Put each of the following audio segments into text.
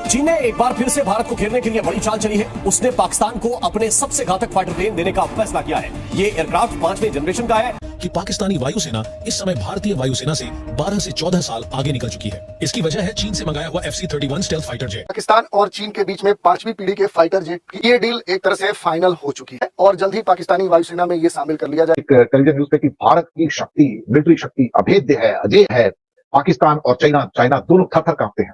चीन ने एक बार फिर से भारत को घेरने के लिए बड़ी चाल चली है। उसने पाकिस्तान को अपने सबसे घातक फाइटर प्लेन देने का फैसला किया है। ये एयरक्राफ्ट 5वें जनरेशन का है कि पाकिस्तानी वायुसेना इस समय भारतीय वायुसेना से 12 से 14 साल आगे निकल चुकी है। इसकी वजह है चीन से मंगाया हुआ FC-31 stealth fighter jet. Pakistan और चीन के बीच में 5वीं पीढ़ी के फाइटर जेट की ये डील एक तरह से फाइनल हो चुकी है और जल्द ही पाकिस्तानी वायुसेना में ये शामिल कर लिया जाए। टेलीविजन न्यूज पे कि भारत की शक्ति, मिलिट्री शक्ति अभेद्य है, अजय है। पाकिस्तान और चाइना दोनों थर-थर कांपते हैं।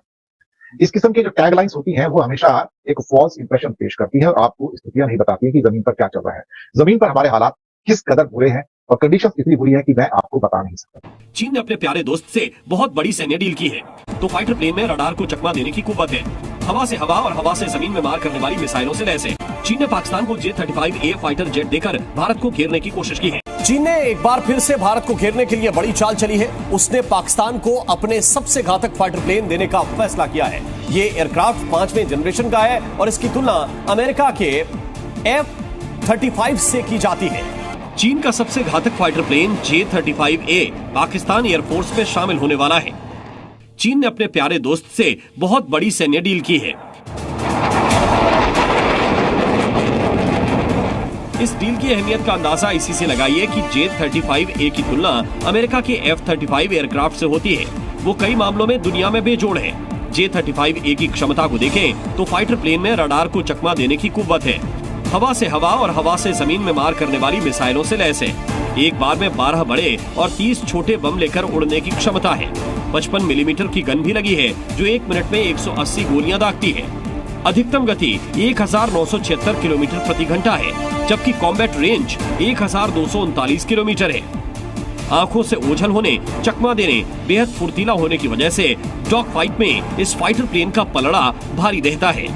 इस किस्म की जो टैगलाइंस होती हैं वो हमेशा एक फॉल्स इंप्रेशन पेश करती है और आपको स्थितियां नहीं बताती है कि जमीन पर क्या चल रहा है। जमीन पर हमारे हालात किस कदर बुरे हैं और कंडीशन इतनी बुरी है कि मैं आपको बता नहीं सकता। चीन ने अपने प्यारे दोस्त से बहुत बड़ी सैन्य डील की है, तो फाइटर प्लेन में रडार को चकमा देने की कुव्वत है। हवा से हवा और हवा से जमीन में मार करने वाली मिसाइलों से लैस है। चीन ने पाकिस्तान को J-35A फाइटर जेट देकर भारत को घेरने की कोशिश की है। चीन ने एक बार फिर से भारत को घेरने के लिए बड़ी चाल चली है। उसने पाकिस्तान को अपने सबसे घातक फाइटर प्लेन देने का फैसला किया है। ये एयरक्राफ्ट 5वें जनरेशन का है और इसकी तुलना अमेरिका के F-35 से की जाती है। चीन का सबसे घातक fighter plane J-35A Pakistan air force में शामिल होने वाला है। चीन ने अपने प्यारे दोस्त से बहुत बड़ी सैन्य डील की है। इस डील की अहमियत का अंदाजा इसी से लगाइए कि J-35A की तुलना अमेरिका के F-35 एयरक्राफ्ट से होती है। वो कई मामलों में दुनिया में बेजोड़ है। J-35A की क्षमता को देखें तो फाइटर प्लेन में रडार को चकमा देने की कुव्वत है। हवा से हवा और हवा से जमीन में मार करने वाली मिसाइलों से लैस है। एक बार में 12 बड़े और 30 छोटे बम लेकर उड़ने की क्षमता है। 55 मिलीमीटर की गन भी लगी है जो 1 मिनट में 180 गोलियां दागती है। अधिकतम गति 1976 किलोमीटर प्रति घंटा है, जबकि कॉम्बैट रेंज 1239 किलोमीटर है। आंखों से ओझल होने, चकमा देने, बेहद फुर्तीला होने की वजह से डॉग फाइट में इस फाइटर प्लेन का पलड़ा भारी रहता है।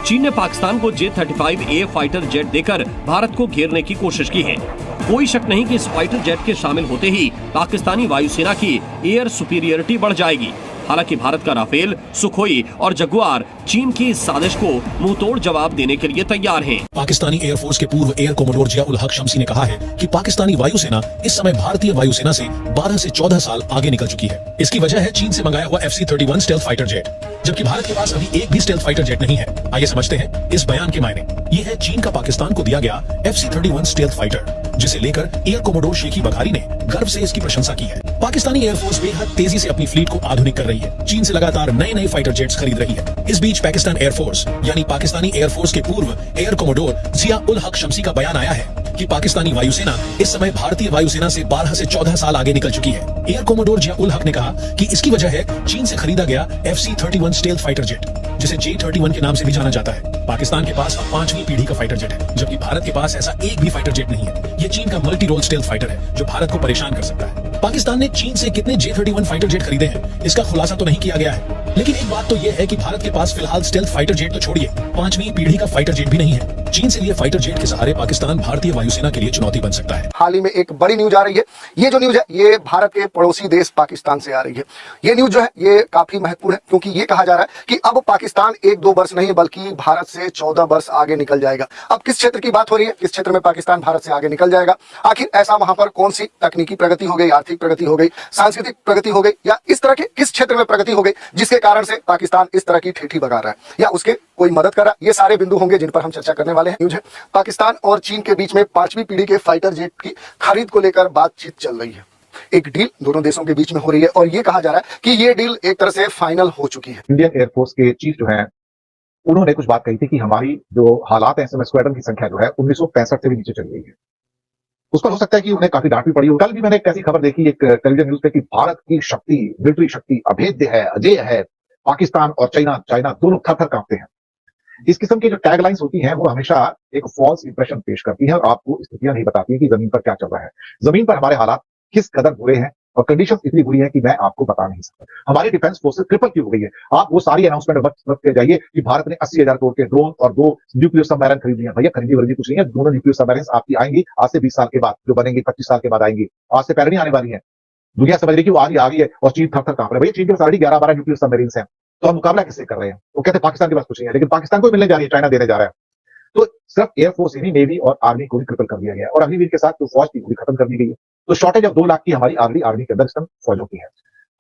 चीन ने पाकिस्तान को J-35A फाइटर जेट देकर भारत को घेरने की कोशिश की है। कोई शक नहीं कि इस फाइटर जेट के शामिल होते ही पाकिस्तानी वायुसेना की एयर सुपीरियरिटी बढ़ जाएगी। हालांकि भारत का राफेल, सुखोई और जगुआर चीन की इस साजिश को मुंहतोड़ जवाब देने के लिए तैयार हैं। पाकिस्तानी एयरफोर्स के पूर्व एयर कोमोडोर जिया उल हक शम्सी ने कहा है कि पाकिस्तानी वायुसेना इस समय भारतीय वायुसेना से 12 से 14 साल आगे निकल चुकी है। इसकी वजह है चीन से मंगाया हुआ FC-31 स्टेल्थ फाइटर जेट, जबकि भारत के पास अभी एक भी स्टेल्थ फाइटर जेट नहीं है। आइए समझते हैं इस बयान के मायने। ये है चीन का पाकिस्तान को दिया गया FC-31 स्टेल्थ फाइटर, जिसे लेकर एयर कोमोडोर शेखी बघारी ने गर्व से इसकी प्रशंसा की है। पाकिस्तानी एयरफोर्स बेहद तेजी से अपनी फ्लीट को आधुनिक कर रही है। चीन से लगातार नए फाइटर जेट्स खरीद रही है। इस बीच पाकिस्तान एयरफोर्स यानी पाकिस्तानी एयरफोर्स के पूर्व एयर कोमोडोर जिया उल हक शम्सी का बयान आया है कि पाकिस्तानी वायुसेना इस समय भारतीय वायुसेना से 12 से 14 साल आगे निकल चुकी है। एयर कोमोडोर जिया उल हक ने कहा कि इसकी वजह है चीन से खरीदा गया FC-31 स्टेल्थ फाइटर जेट, जिसे J-31 के नाम से भी जाना जाता है। पाकिस्तान के पास 5वीं पीढ़ी का फाइटर जेट है, जबकि भारत के पास ऐसा एक भी फाइटर जेट नहीं है। ये चीन का मल्टी रोल स्टेल्थ फाइटर है जो भारत को परेशान कर सकता है। पाकिस्तान ने चीन से कितने J-31 फाइटर जेट खरीदे हैं इसका खुलासा तो नहीं किया गया है, लेकिन एक बात तो यह है कि भारत के पास फिलहाल स्टेल्थ फाइटर जेट तो छोड़िए, 5वीं पीढ़ी का फाइटर जेट भी नहीं है। चीन से लिए फाइटर जेट के सहारे पाकिस्तान भारतीय वायुसेना के लिए चुनौती बन सकता है। हाल ही में एक बड़ी न्यूज आ रही है। ये जो न्यूज है ये भारत के पड़ोसी देश पाकिस्तान से आ रही है। ये न्यूज जो है ये काफी महत्वपूर्ण है, क्योंकि ये कहा जा रहा है कि अब पाकिस्तान 1-2 वर्ष नहीं बल्कि भारत से 14 वर्ष आगे निकल जाएगा। अब किस क्षेत्र की बात हो रही है, किस क्षेत्र में पाकिस्तान भारत से आगे निकल जाएगा? आखिर ऐसा वहां पर कौन सी तकनीकी प्रगति हो गई, आर्थिक प्रगति हो गई, सांस्कृतिक प्रगति हो गई, या इस तरह के किस क्षेत्र में प्रगति हो गई जिसके कारण से पाकिस्तान इस तरह की ठेठी बगा रहा है, या उसके कोई मदद कर रहा है? ये सारे बिंदु होंगे जिन पर हम चर्चा करने वाले हैं। न्यूज है पाकिस्तान और चीन के बीच में 5वीं पीढ़ी के फाइटर जेट की खरीद को लेकर बातचीत चल रही है। एक डील दोनों देशों के बीच में हो रही है और ये कहा जा रहा है कि ये डील एक तरह से फाइनल हो चुकी है। इंडियन एयरफोर्स के चीफ जो है उन्होंने कुछ बात कही थी कि हमारी जो हालात है SMS स्क्वाड्रन की संख्या जो है 1965 से भी नीचे चली गई है। उस पर हो सकता है कि उन्हें काफी डांट भी पड़ी हो। कल भी मैंने एक ऐसी खबर देखी एक टेलीविजन न्यूज पे कि भारत की शक्ति, मिलिट्री शक्ति अभेद्य है, अजय है। पाकिस्तान और चाइना दोनों थर-थर कांपते हैं। इस किस्म की जो टैगलाइंस होती हैं वो हमेशा एक फॉल्स इंप्रेशन पेश करती है और आपको स्थितियां नहीं बताती है कि जमीन पर क्या चल रहा है। जमीन पर हमारे हालात किस कदर बुरे हैं और कंडीशन इतनी बुरी है कि मैं आपको बता नहीं सकता। हमारी डिफेंस फोर्सेस ट्रिपल की हो गई है। आप वो सारी अनाउंसमेंट मत के जाइए कि भारत ने 80,000 करोड़ के ड्रोन और 2 न्यूक्लियर सबमरीन खरीद लिया। भैया खरीदी वर्दी कुछ नहीं है। दोनों न्यूक्लियर सबमरीन आपकी आएंगी आज से 20 साल के बाद, जो बनेंगी 25 साल के बाद आएंगी। आज से पहले नहीं आने वाली है। दुनिया समझ रही कि वो आ गई है और चीन थर-थर कांप रहा है। भैया चीन के पास ऑलरेडी 11-12 न्यूक्लियर सबमरीन हैं, तो हम मुकाबला किससे कर रहे हैं? वो कहते हैं पाकिस्तान के पास कुछ नहीं है, लेकिन पाकिस्तान को मिलने जा रही है, चाइना देने जा रहा है। तो सिर्फ एयरफोर्स ही नहीं, नेवी और आर्मी को भी ट्रिपल कर दिया गया है और अग्निवीर के साथ तो फौज की पूरी खत्म कर दी गई है। तो शॉर्टेज ऑफ 2 लाख की हमारी आर्मी के अंदर फौजों की है।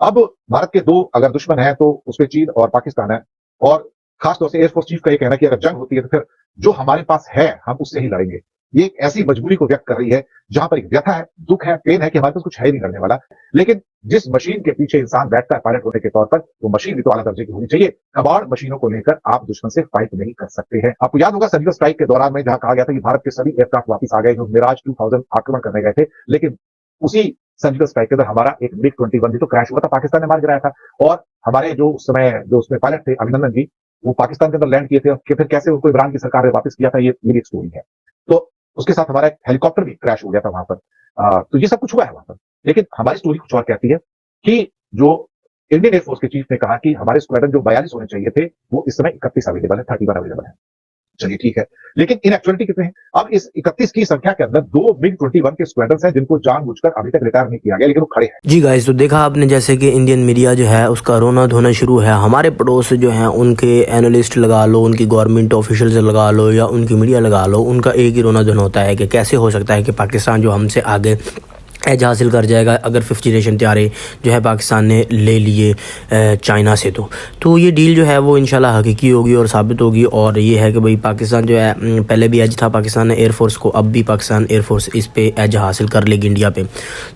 अब भारत के दो अगर दुश्मन है तो उसमें चीन और पाकिस्तान है, और खासतौर से एयरफोर्स चीफ का ये कहना कि अगर जंग होती है तो फिर जो हमारे पास है हम उससे ही लड़ेंगे। ये एक ऐसी मजबूरी को व्यक्त कर रही है जहां पर एक व्यथा है, दुख है, पेन है कि हमारे पास कुछ है ही नहीं करने वाला। लेकिन जिस मशीन के पीछे इंसान बैठता है पायलट होने के तौर पर, वो मशीन भी तो आला दर्जे की होनी चाहिए। कबाड़ मशीनों को लेकर आप दुश्मन से फाइट नहीं कर सकते हैं। आपको याद होगा सर्जिकल स्ट्राइक के दौरान में जहां कहा गया था कि भारत के सभी एयरक्राफ्ट वापस आ गए जो मिराज 2000 आक्रमण करने गए थे, लेकिन उसी सर्जिकल स्ट्राइक के अंदर हमारा एक MiG-21 भी तो क्रैश हुआ था, पाकिस्तान ने मार गिराया था। और हमारे जो उस समय जो उसमें पायलट थे अभिनंदन जी, वो पाकिस्तान के अंदर लैंड किए थे, और फिर कैसे उनको इमरान की सरकार ने वापस किया था, ये मेरी एक स्टोरी है। तो उसके साथ हमारा एक हेलीकॉप्टर भी क्रैश हो गया था वहां पर। तो ये सब कुछ हुआ है वहां पर, लेकिन हमारी स्टोरी कुछ और कहती है कि जो इंडियन एयरफोर्स के चीफ ने कहा कि हमारे स्क्वाड्रन जो 42 होने चाहिए थे वो इस समय 31 अवेलेबल है, 31 अवेलेबल है। चलिए ठीक है, लेकिन इन एक्चुअलिटी कितने हैं? अब इस 31 की संख्या के अंदर 2 MiG-21 के स्क्वाड्रन्स हैं जिनको जानबूझकर अभी तक रिटायर नहीं किया गया, लेकिन वो खड़े हैं। जी गाइस, तो देखा आपने जैसे कि इंडियन मीडिया जो है उसका रोना धोना शुरू है। हमारे पड़ोस जो हैं उनके एनालिस्ट लगा लो, उनकी गवर्नमेंट ऑफिशियल्स लगा लो या उनकी मीडिया लगा लो, उनका एक ही रोना धोना होता है कि कैसे हो सकता है कि पाकिस्तान जो हमसे आगे एज हासिल कर जाएगा अगर 5th जनरेशन त्यारे जो है पाकिस्तान ने ले लिए चाइना से। तो ये डील जो है वो इंशाल्लाह हकीकी होगी और साबित होगी। और ये है कि भाई पाकिस्तान जो है पहले भी एज था पाकिस्तान ने एयरफोर्स को, अब भी पाकिस्तान एयरफोर्स इस पे एज हासिल कर लेगी इंडिया पे।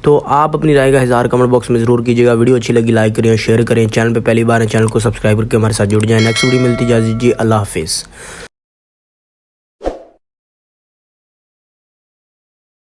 तो आप अपनी राय का इज़हार कमेंट बॉक्स में ज़रूर कीजिएगा। वीडियो अच्छी लगी लाइक करें, शेयर करें, चैनल पर पहली बार है चैनल को सब्सक्राइब करके हमारे साथ जुड़ जाएँ। नेक्स्ट वीडियो मिलती जा दीजिए, अल्लाह हाफिज़।